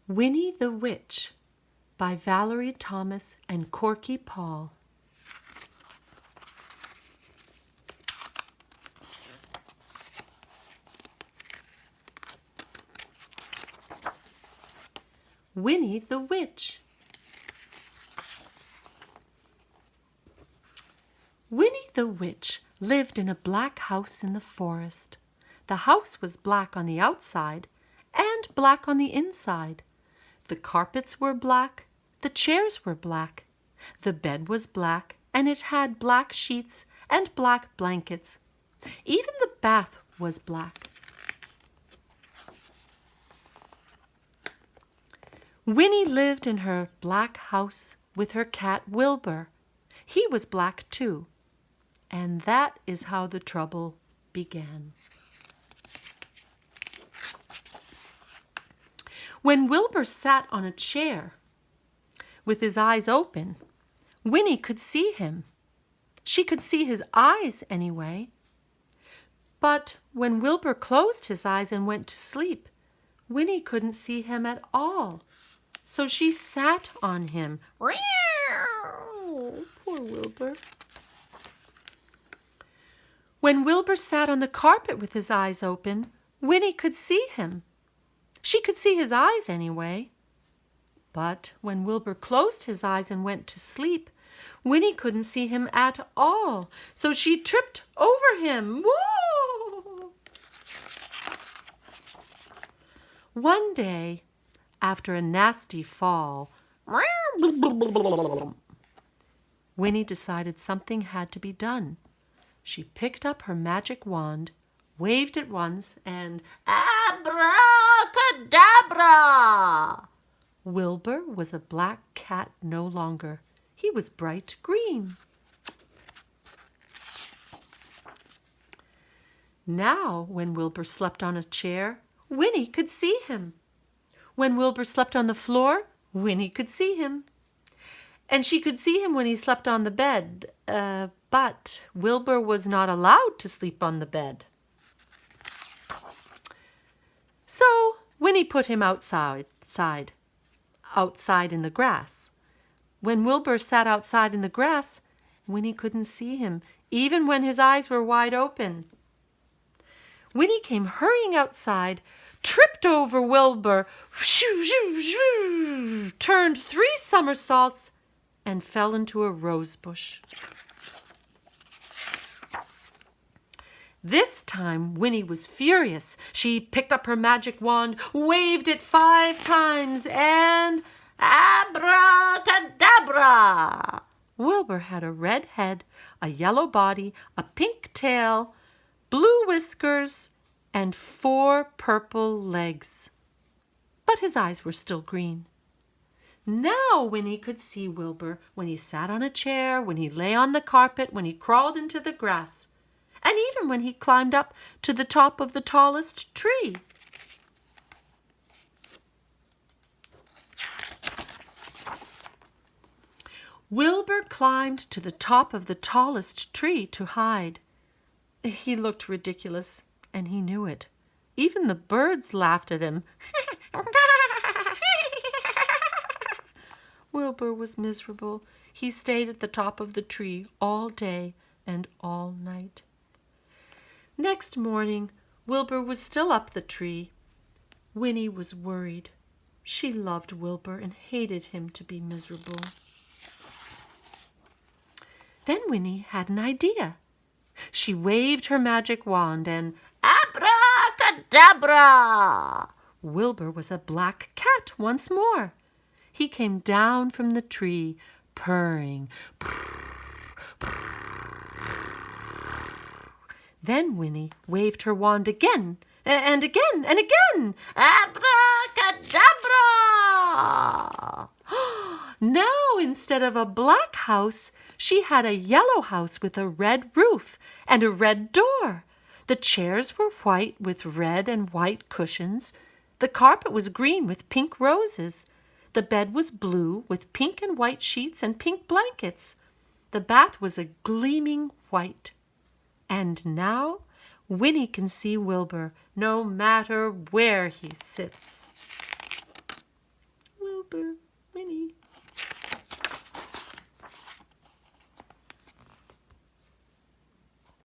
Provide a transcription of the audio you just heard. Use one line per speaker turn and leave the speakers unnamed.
Winnie the Witch by Valerie Thomas and Korky Paul. Winnie the Witch. Winnie the Witch lived in a black house in the forest. The house was black on the outside and black on the inside. The carpets were black, the chairs were black, the bed was black, and it had black sheets and black blankets. Even the bath was black. Winnie lived in her black house with her cat Wilbur. He was black too, and that is how the trouble began. When Wilbur sat on a chair with his eyes open, Winnie could see him. She could see his eyes anyway. But when Wilbur closed his eyes and went to sleep, Winnie couldn't see him at all. So she sat on him. Poor Wilbur. When Wilbur sat on the carpet with his eyes open, Winnie could see him. She could see his eyes anyway. But when Wilbur closed his eyes and went to sleep, Winnie couldn't see him at all. So she tripped over him. Whoa! One day, after a nasty fall, Winnie decided something had to be done. She picked up her magic wand, waved it once, and abracadabra! Wilbur was a black cat no longer. He was bright green. Now, when Wilbur slept on a chair, Winnie could see him. When Wilbur slept on the floor, Winnie could see him. And she could see him when he slept on the bed, but Wilbur was not allowed to sleep on the bed. So Winnie put him outside in the grass. When Wilbur sat outside in the grass, Winnie couldn't see him, even when his eyes were wide open. Winnie came hurrying outside, tripped over Wilbur, turned 3 somersaults, and fell into a rose bush. This time, Winnie was furious. She picked up her magic wand, waved it 5 times, and abracadabra! Wilbur had a red head, a yellow body, a pink tail, blue whiskers, and 4 purple legs. But his eyes were still green. Now Winnie could see Wilbur when he sat on a chair, when he lay on the carpet, when he crawled into the grass, and even when he climbed up to the top of the tallest tree. Wilbur climbed to the top of the tallest tree to hide. He looked ridiculous, and he knew it. Even the birds laughed at him. Wilbur was miserable. He stayed at the top of the tree all day and all night. Next morning, Wilbur was still up the tree. Winnie was worried. She loved Wilbur and hated him to be miserable. Then Winnie had an idea. She waved her magic wand and abracadabra! Wilbur was a black cat once more. He came down from the tree, purring. Then Winnie waved her wand again, and again, and again. Abracadabra! Now, instead of a black house, she had a yellow house with a red roof and a red door. The chairs were white with red and white cushions. The carpet was green with pink roses. The bed was blue with pink and white sheets and pink blankets. The bath was a gleaming white. And now Winnie can see Wilbur no matter where he sits.